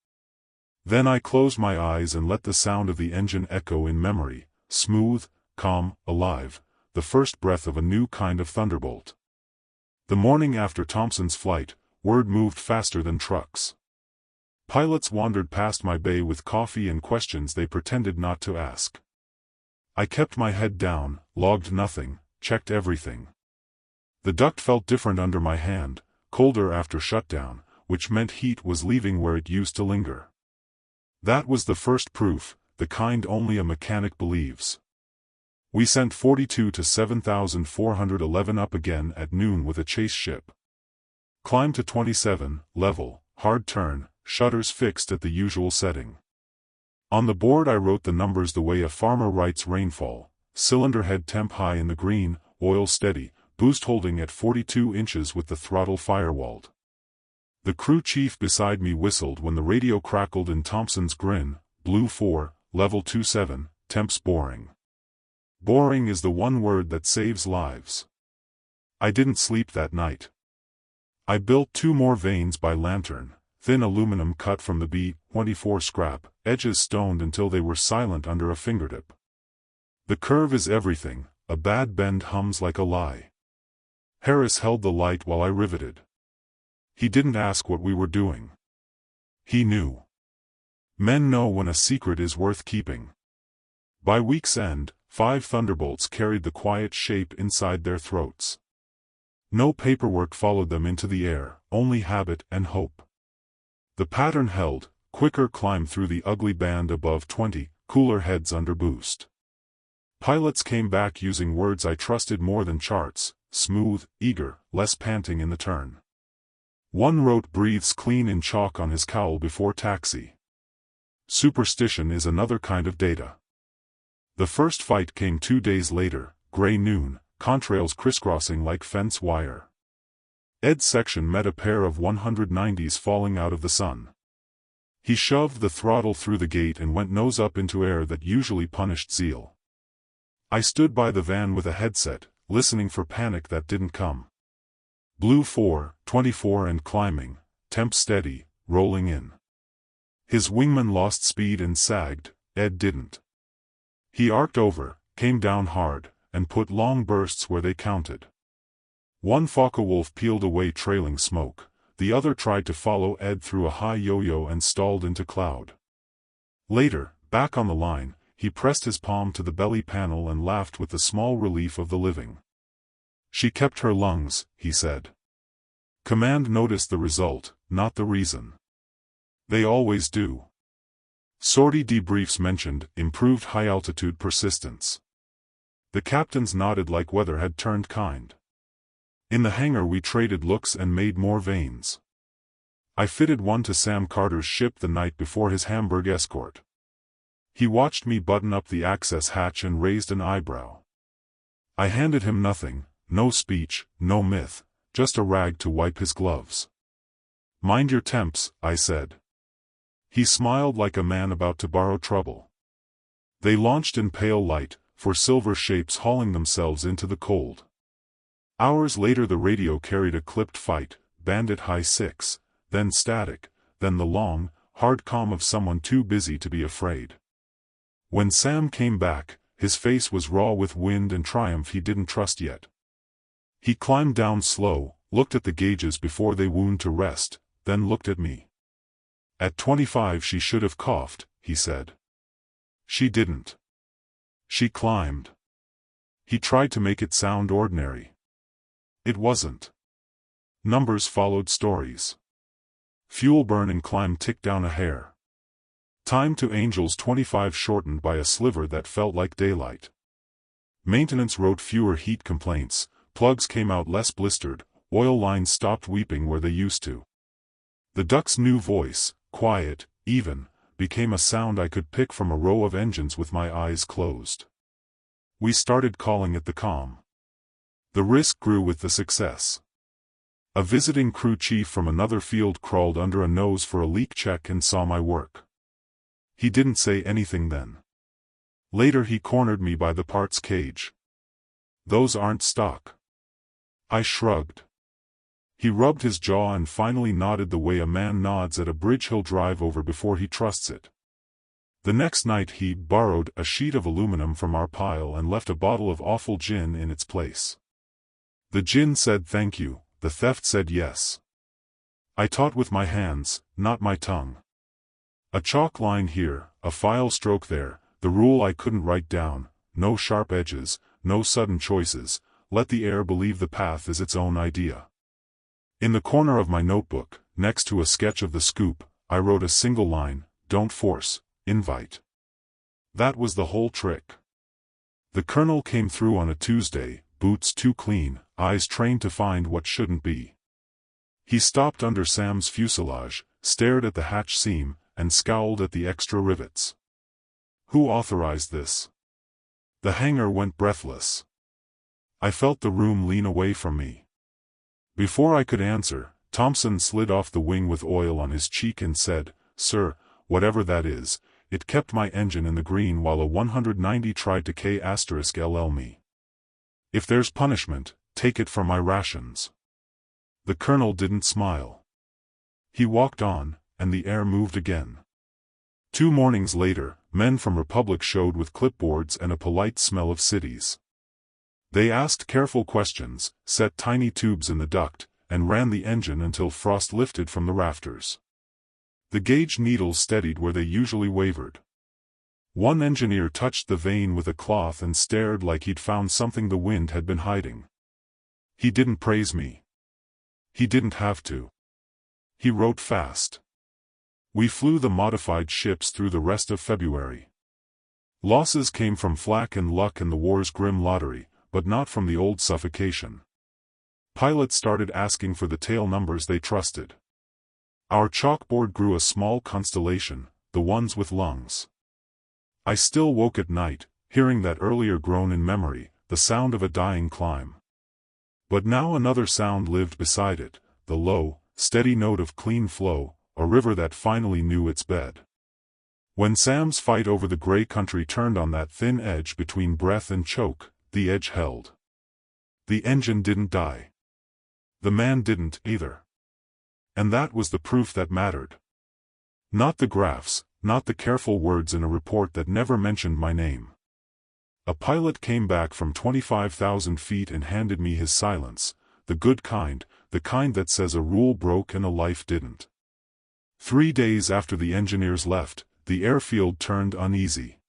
Then I closed my eyes and let the sound of the engine echo in memory, smooth, calm, alive, the first breath of a new kind of thunderbolt. The morning after Thompson's flight, word moved faster than trucks. Pilots wandered past my bay with coffee and questions they pretended not to ask. I kept my head down, logged nothing, checked everything. The duct felt different under my hand, colder after shutdown, which meant heat was leaving where it used to linger. That was the first proof, the kind only a mechanic believes. We sent 42 to 7,411 up again at noon with a chase ship. Climb to 27, level, hard turn, shutters fixed at the usual setting. On the board I wrote the numbers the way a farmer writes rainfall: cylinder head temp high in the green, oil steady, boost holding at 42 inches with the throttle firewalled. The crew chief beside me whistled when the radio crackled in Thompson's grin: blue 4, level 27, temps boring. Boring is the one word that saves lives. I didn't sleep that night. I built 2 more vanes by lantern, thin aluminum cut from the B-24 scrap, edges stoned until they were silent under a fingertip. The curve is everything, a bad bend hums like a lie. Harris held the light while I riveted. He didn't ask what we were doing. He knew. Men know when a secret is worth keeping. By week's end, 5 thunderbolts carried the quiet shape inside their throats. No paperwork followed them into the air, only habit and hope. The pattern held, quicker climb through the ugly band above 20, cooler heads under boost. Pilots came back using words I trusted more than charts: smooth, eager, less panting in the turn. One wrote "breathes clean" in chalk on his cowl before taxi. Superstition is another kind of data. The first fight came 2 days later, gray noon, contrails crisscrossing like fence wire. Ed's section met a pair of 190s falling out of the sun. He shoved the throttle through the gate and went nose up into air that usually punished zeal. I stood by the van with a headset, listening for panic that didn't come. Blue 4, 24 and climbing, temp steady, rolling in. His wingman lost speed and sagged, Ed didn't. He arced over, came down hard, and put long bursts where they counted. One Focke-Wulf peeled away trailing smoke, the other tried to follow Ed through a high yo-yo and stalled into cloud. Later, back on the line, he pressed his palm to the belly panel and laughed with the small relief of the living. "She kept her lungs," he said. Command noticed the result, not the reason. They always do. Sortie debriefs mentioned improved high-altitude persistence. The captains nodded like weather had turned kind. In the hangar we traded looks and made more vanes. I fitted one to Sam Carter's ship the night before his Hamburg escort. He watched me button up the access hatch and raised an eyebrow. I handed him nothing, no speech, no myth, just a rag to wipe his gloves. "Mind your temps," I said. He smiled like a man about to borrow trouble. They launched in pale light, for silver shapes hauling themselves into the cold. Hours later the radio carried a clipped fight, Bandit High 6, then static, then the long, hard calm of someone too busy to be afraid. When Sam came back, his face was raw with wind and triumph he didn't trust yet. He climbed down slow, looked at the gauges before they wound to rest, then looked at me. "At 25 she should have coughed," he said. "She didn't. She climbed." He tried to make it sound ordinary. It wasn't. Numbers followed stories. Fuel burn and climb ticked down a hair. Time to Angels 25 shortened by a sliver that felt like daylight. Maintenance wrote fewer heat complaints, plugs came out less blistered, oil lines stopped weeping where they used to. The duck's new voice, quiet, even, became a sound I could pick from a row of engines with my eyes closed. We started calling it the calm. The risk grew with the success. A visiting crew chief from another field crawled under a nose for a leak check and saw my work. He didn't say anything then. Later he cornered me by the parts cage. "Those aren't stock." I shrugged. He rubbed his jaw and finally nodded the way a man nods at a bridge he'll drive over before he trusts it. The next night he borrowed a sheet of aluminum from our pile and left a bottle of awful gin in its place. The gin said thank you, the theft said yes. I taught with my hands, not my tongue. A chalk line here, a file stroke there, the rule I couldn't write down, no sharp edges, no sudden choices, let the air believe the path is its own idea. In the corner of my notebook, next to a sketch of the scoop, I wrote a single line, "Don't force, invite." That was the whole trick. The colonel came through on a Tuesday, boots too clean, eyes trained to find what shouldn't be. He stopped under Sam's fuselage, stared at the hatch seam, and scowled at the extra rivets. "Who authorized this?" The hangar went breathless. I felt the room lean away from me. Before I could answer, Thompson slid off the wing with oil on his cheek and said, "Sir, whatever that is, it kept my engine in the green while a 190 tried to K*LL me. If there's punishment, take it from my rations." The colonel didn't smile. He walked on, and the air moved again. 2 mornings later, men from Republic showed with clipboards and a polite smell of cities. They asked careful questions, set tiny tubes in the duct, and ran the engine until frost lifted from the rafters. The gauge needles steadied where they usually wavered. One engineer touched the vane with a cloth and stared like he'd found something the wind had been hiding. He didn't praise me. He didn't have to. He wrote fast. We flew the modified ships through the rest of February. Losses came from flak and luck in the war's grim lottery, but not from the old suffocation. Pilots started asking for the tail numbers they trusted. Our chalkboard grew a small constellation, the ones with lungs. I still woke at night, hearing that earlier groan in memory, the sound of a dying climb. But now another sound lived beside it, the low, steady note of clean flow, a river that finally knew its bed. When Sam's fight over the gray country turned on that thin edge between breath and choke, the edge held. The engine didn't die. The man didn't, either. And that was the proof that mattered. Not the graphs, not the careful words in a report that never mentioned my name. A pilot came back from 25,000 feet and handed me his silence, the good kind, the kind that says a rule broke and a life didn't. 3 days after the engineers left, the airfield turned uneasy.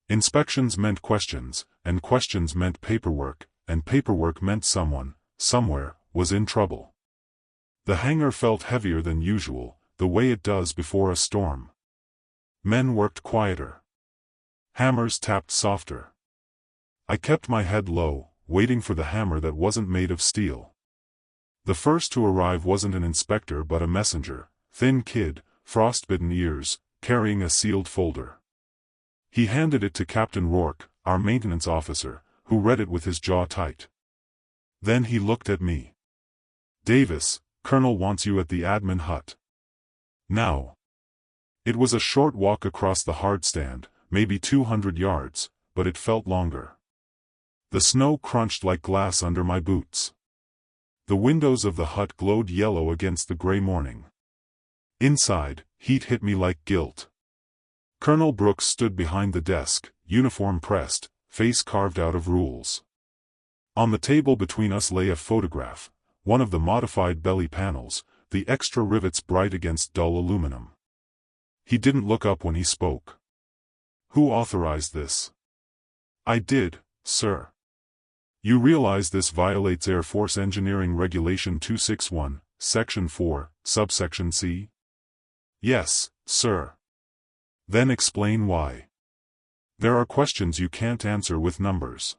Inspections meant questions, and questions meant paperwork, and paperwork meant someone, somewhere, was in trouble. The hangar felt heavier than usual, the way it does before a storm. Men worked quieter. Hammers tapped softer. I kept my head low, waiting for the hammer that wasn't made of steel. The first to arrive wasn't an inspector but a messenger, thin kid, frostbitten ears, carrying a sealed folder. He handed it to Captain Rourke, our maintenance officer, who read it with his jaw tight. Then he looked at me. "Davis, Colonel wants you at the admin hut. Now." It was a short walk across the hardstand, maybe 200 yards, but it felt longer. The snow crunched like glass under my boots. The windows of the hut glowed yellow against the gray morning. Inside, heat hit me like guilt. Colonel Brooks stood behind the desk, uniform pressed, face carved out of rules. On the table between us lay a photograph, one of the modified belly panels, the extra rivets bright against dull aluminum. He didn't look up when he spoke. "Who authorized this?" "I did, sir." "You realize this violates Air Force Engineering Regulation 261, Section 4, Subsection C?" "Yes, sir." "Then explain why." "There are questions you can't answer with numbers."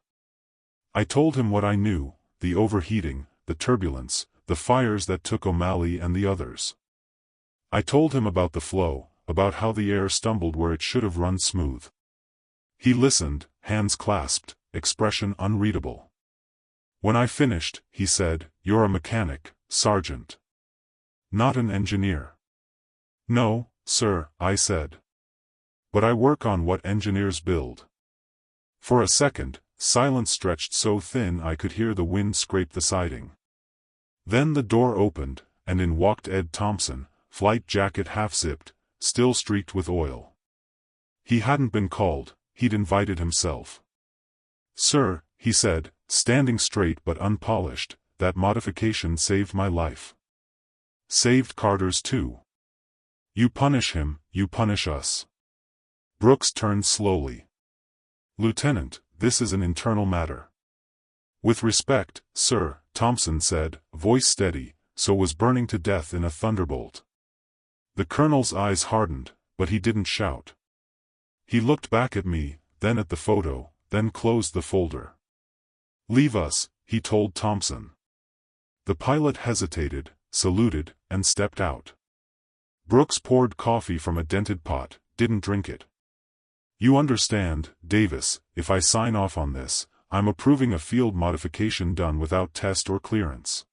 I told him what I knew, the overheating, the turbulence, the fires that took O'Malley and the others. I told him about the flow, about how the air stumbled where it should have run smooth. He listened, hands clasped, expression unreadable. When I finished, he said, "You're a mechanic, Sergeant. Not an engineer." "No, sir," I said. "But I work on what engineers build." For a second, silence stretched so thin I could hear the wind scrape the siding. Then the door opened, and in walked Ed Thompson, flight jacket half-zipped, still streaked with oil. He hadn't been called, he'd invited himself. "Sir," he said, standing straight but unpolished, "that modification saved my life. Saved Carter's too. You punish him, you punish us." Brooks turned slowly. "Lieutenant, this is an internal matter." "With respect, sir," Thompson said, voice steady, so was burning to death in a thunderbolt. The colonel's eyes hardened, but he didn't shout. He looked back at me, then at the photo, then closed the folder. "Leave us," he told Thompson. The pilot hesitated, saluted, and stepped out. Brooks poured coffee from a dented pot, didn't drink it. "You understand, Davis, if I sign off on this, I'm approving a field modification done without test or clearance."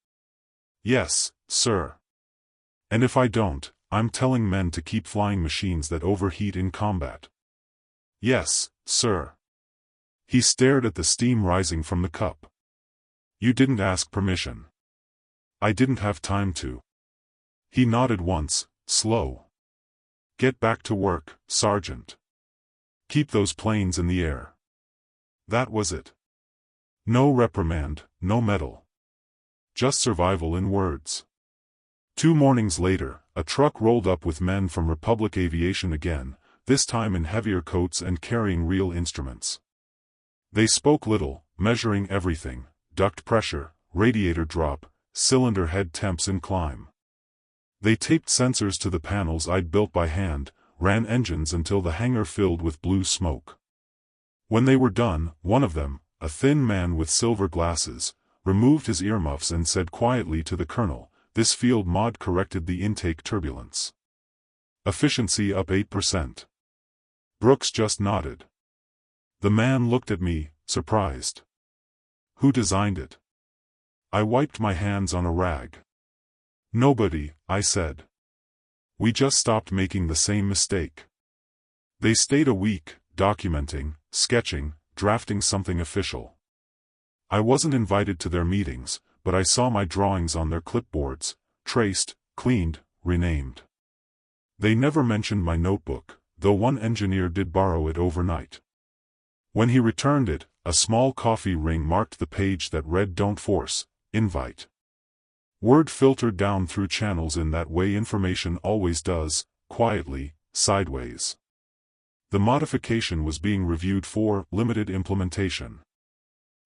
"Yes, sir." "And if I don't, I'm telling men to keep flying machines that overheat in combat." "Yes, sir." He stared at the steam rising from the cup. "You didn't ask permission." "I didn't have time to." He nodded once, slow. "Get back to work, Sergeant. Keep those planes in the air." That was it. No reprimand, no medal. Just survival in words. 2 mornings later, a truck rolled up with men from Republic Aviation again, this time in heavier coats and carrying real instruments. They spoke little, measuring everything: duct pressure, radiator drop, cylinder head temps and climb. They taped sensors to the panels I'd built by hand, ran engines until the hangar filled with blue smoke. When they were done, one of them, a thin man with silver glasses, removed his earmuffs and said quietly to the colonel, "This field mod corrected the intake turbulence. Efficiency up 8%. Brooks just nodded. The man looked at me, surprised. "Who designed it?" I wiped my hands on a rag. "Nobody," I said. "We just stopped making the same mistake." They stayed a week, documenting, sketching, drafting something official. I wasn't invited to their meetings, but I saw my drawings on their clipboards, traced, cleaned, renamed. They never mentioned my notebook, though one engineer did borrow it overnight. When he returned it, a small coffee ring marked the page that read "Don't force, invite." Word filtered down through channels in that way information always does, quietly, sideways. The modification was being reviewed for limited implementation.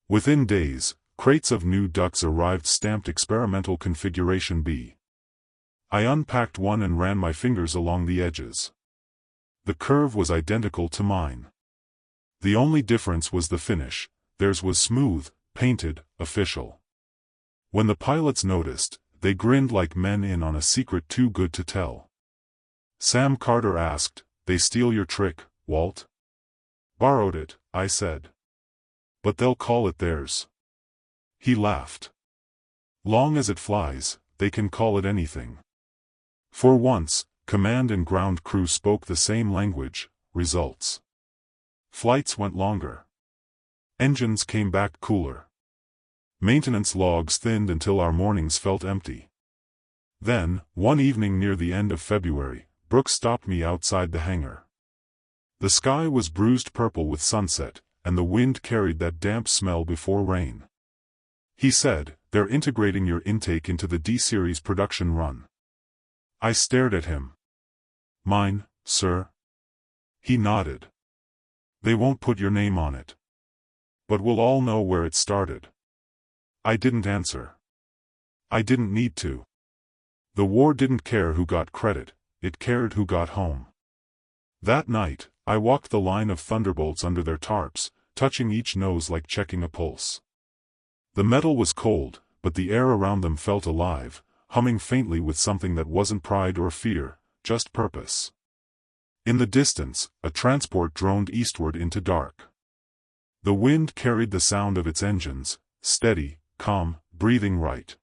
Within days, crates of new ducts arrived stamped Experimental Configuration B. I unpacked one and ran my fingers along the edges. The curve was identical to mine. The only difference was the finish. Theirs was smooth, painted, official. When the pilots noticed, they grinned like men in on a secret too good to tell. Sam Carter asked, "They steal your trick, Walt?" "Borrowed it," I said. "But they'll call it theirs." He laughed. "Long as it flies, they can call it anything." For once, command and ground crew spoke the same language: results. Flights went longer. Engines came back cooler. Maintenance logs thinned until our mornings felt empty. Then, one evening near the end of February, Brooks stopped me outside the hangar. The sky was bruised purple with sunset, and the wind carried that damp smell before rain. He said, "They're integrating your intake into the D-Series production run." I stared at him. "Mine, sir?" He nodded. "They won't put your name on it. But we'll all know where it started." I didn't answer. I didn't need to. The war didn't care who got credit, it cared who got home. That night, I walked the line of thunderbolts under their tarps, touching each nose like checking a pulse. The metal was cold, but the air around them felt alive, humming faintly with something that wasn't pride or fear, just purpose. In the distance, a transport droned eastward into dark. The wind carried the sound of its engines, steady, calm, breathing right.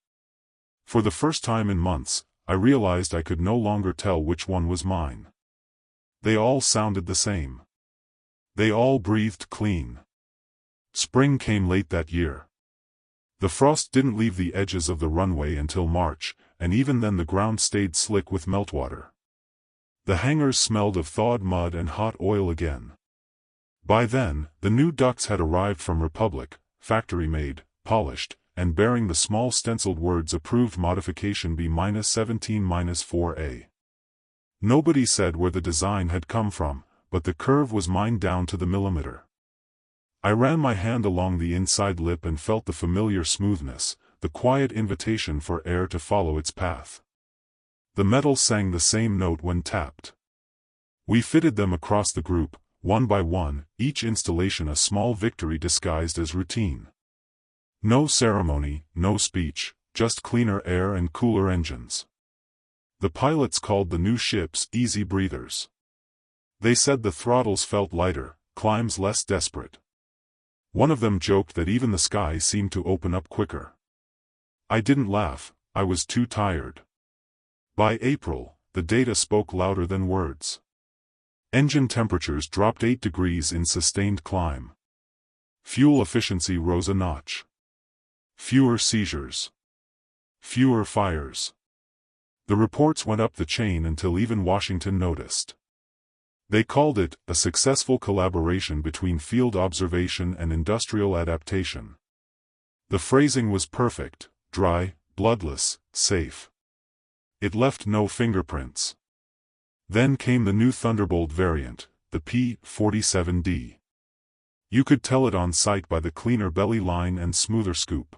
For the first time in months, I realized I could no longer tell which one was mine. They all sounded the same. They all breathed clean. Spring came late that year. The frost didn't leave the edges of the runway until March, and even then the ground stayed slick with meltwater. The hangars smelled of thawed mud and hot oil again. By then, the new ducts had arrived from Republic, factory-made, polished, and bearing the small stenciled words "Approved Modification B-17-4A." Nobody said where the design had come from, but the curve was mined down to the millimeter. I ran my hand along the inside lip and felt the familiar smoothness, the quiet invitation for air to follow its path. The metal sang the same note when tapped. We fitted them across the group, one by one, each installation a small victory disguised as routine. No ceremony, no speech, just cleaner air and cooler engines. The pilots called the new ships easy breathers. They said the throttles felt lighter, climbs less desperate. One of them joked that even the sky seemed to open up quicker. I didn't laugh, I was too tired. By April, the data spoke louder than words. Engine temperatures dropped 8 degrees in sustained climb. Fuel efficiency rose a notch. Fewer seizures. Fewer fires. The reports went up the chain until even Washington noticed. They called it a successful collaboration between field observation and industrial adaptation. The phrasing was perfect, dry, bloodless, safe. It left no fingerprints. Then came the new Thunderbolt variant, the P-47D. You could tell it on sight by the cleaner belly line and smoother scoop.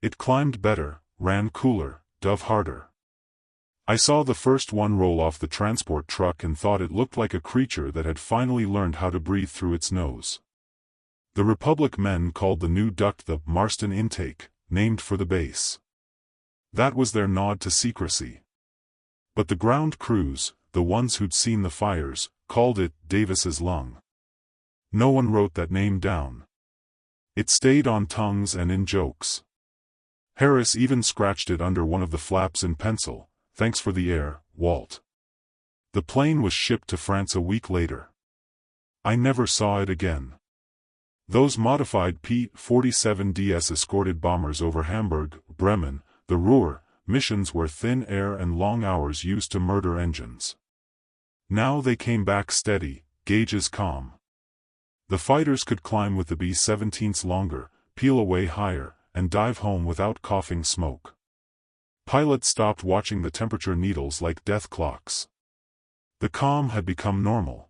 It climbed better, ran cooler, dove harder. I saw the first one roll off the transport truck and thought it looked like a creature that had finally learned how to breathe through its nose. The Republic men called the new duct the Marston intake, named for the base. That was their nod to secrecy. But the ground crews, the ones who'd seen the fires, called it Davis's lung. No one wrote that name down. It stayed on tongues and in jokes. Harris even scratched it under one of the flaps in pencil. "Thanks for the air, Walt." The plane was shipped to France a week later. I never saw it again. Those modified P-47DS escorted bombers over Hamburg, Bremen, the Ruhr, missions where thin air and long hours used to murder engines. Now they came back steady, gauges calm. The fighters could climb with the B-17s longer, peel away higher, and dive home without coughing smoke. Pilots stopped watching the temperature needles like death clocks. The calm had become normal.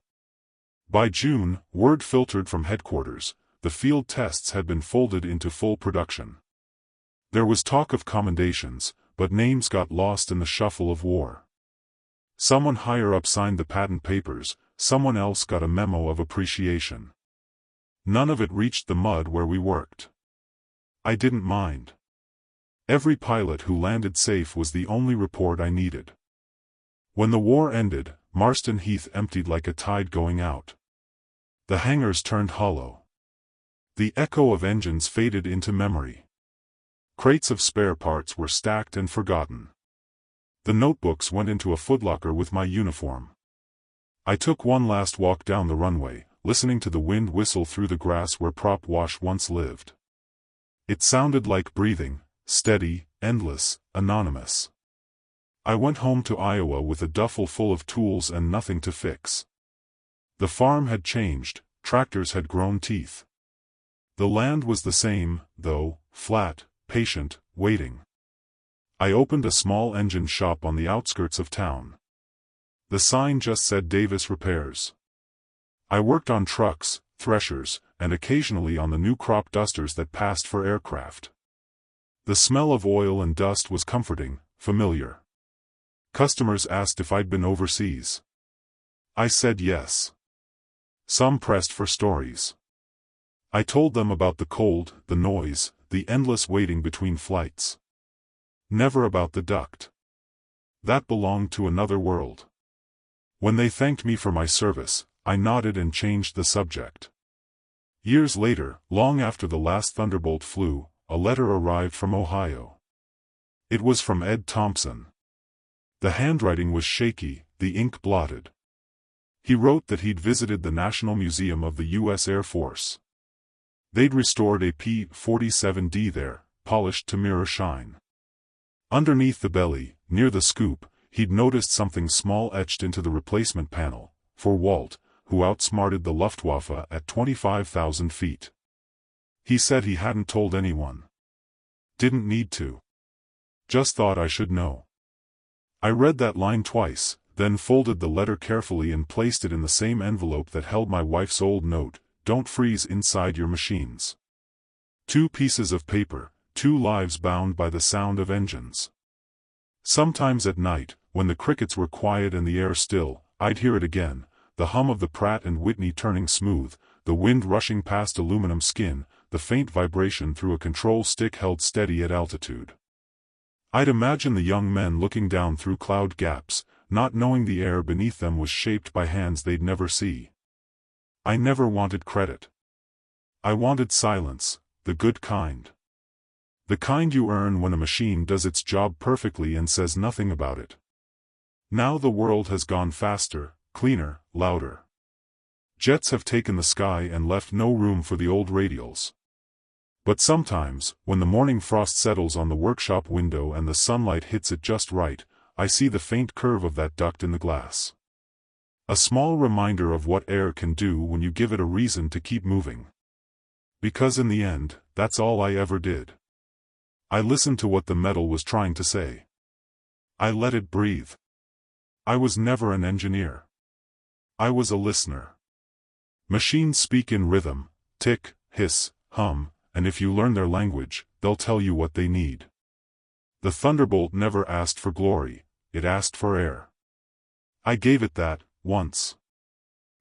By June, word filtered from headquarters, the field tests had been folded into full production. There was talk of commendations, but names got lost in the shuffle of war. Someone higher up signed the patent papers, someone else got a memo of appreciation. None of it reached the mud where we worked. I didn't mind. Every pilot who landed safe was the only report I needed. When the war ended, Marston Heath emptied like a tide going out. The hangars turned hollow. The echo of engines faded into memory. Crates of spare parts were stacked and forgotten. The notebooks went into a footlocker with my uniform. I took one last walk down the runway, listening to the wind whistle through the grass where Prop Wash once lived. It sounded like breathing, steady, endless, anonymous. I went home to Iowa with a duffel full of tools and nothing to fix. The farm had changed, tractors had grown teeth. The land was the same, though, flat, patient, waiting. I opened a small engine shop on the outskirts of town. The sign just said Davis Repairs. I worked on trucks, threshers, and occasionally on the new crop dusters that passed for aircraft. The smell of oil and dust was comforting, familiar. Customers asked if I'd been overseas. I said yes. Some pressed for stories. I told them about the cold, the noise, the endless waiting between flights. Never about the duct. That belonged to another world. When they thanked me for my service, I nodded and changed the subject. Years later, long after the last Thunderbolt flew, a letter arrived from Ohio. It was from Ed Thompson. The handwriting was shaky, the ink blotted. He wrote that he'd visited the National Museum of the U.S. Air Force. They'd restored a P-47D there, polished to mirror shine. Underneath the belly, near the scoop, he'd noticed something small etched into the replacement panel, for Walt, who outsmarted the Luftwaffe at 25,000 feet. He said he hadn't told anyone. Didn't need to. Just thought I should know. I read that line twice, then folded the letter carefully and placed it in the same envelope that held my wife's old note, "Don't freeze inside your machines." 2 pieces of paper, 2 lives bound by the sound of engines. Sometimes at night, when the crickets were quiet and the air still, I'd hear it again, the hum of the Pratt & Whitney turning smooth, the wind rushing past aluminum skin, the faint vibration through a control stick held steady at altitude. I'd imagine the young men looking down through cloud gaps, not knowing the air beneath them was shaped by hands they'd never see. I never wanted credit. I wanted silence, the good kind. The kind you earn when a machine does its job perfectly and says nothing about it. Now the world has gone faster, cleaner, louder. Jets have taken the sky and left no room for the old radials. But sometimes, when the morning frost settles on the workshop window and the sunlight hits it just right, I see the faint curve of that duct in the glass. A small reminder of what air can do when you give it a reason to keep moving. Because in the end, that's all I ever did. I listened to what the metal was trying to say. I let it breathe. I was never an engineer. I was a listener. Machines speak in rhythm, tick, hiss, hum, and if you learn their language, they'll tell you what they need. The Thunderbolt never asked for glory, it asked for air. I gave it that, once.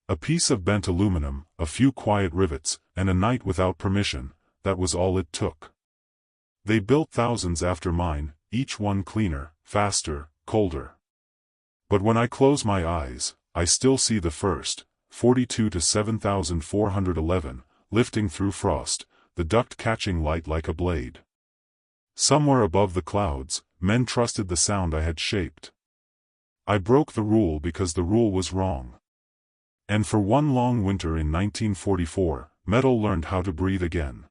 A piece of bent aluminum, a few quiet rivets, and a night without permission, that was all it took. They built thousands after mine, each one cleaner, faster, colder. But when I close my eyes, I still see the first, 42 to 7411, lifting through frost, the duct catching light like a blade. Somewhere above the clouds, men trusted the sound I had shaped. I broke the rule because the rule was wrong. And for one long winter in 1944, metal learned how to breathe again.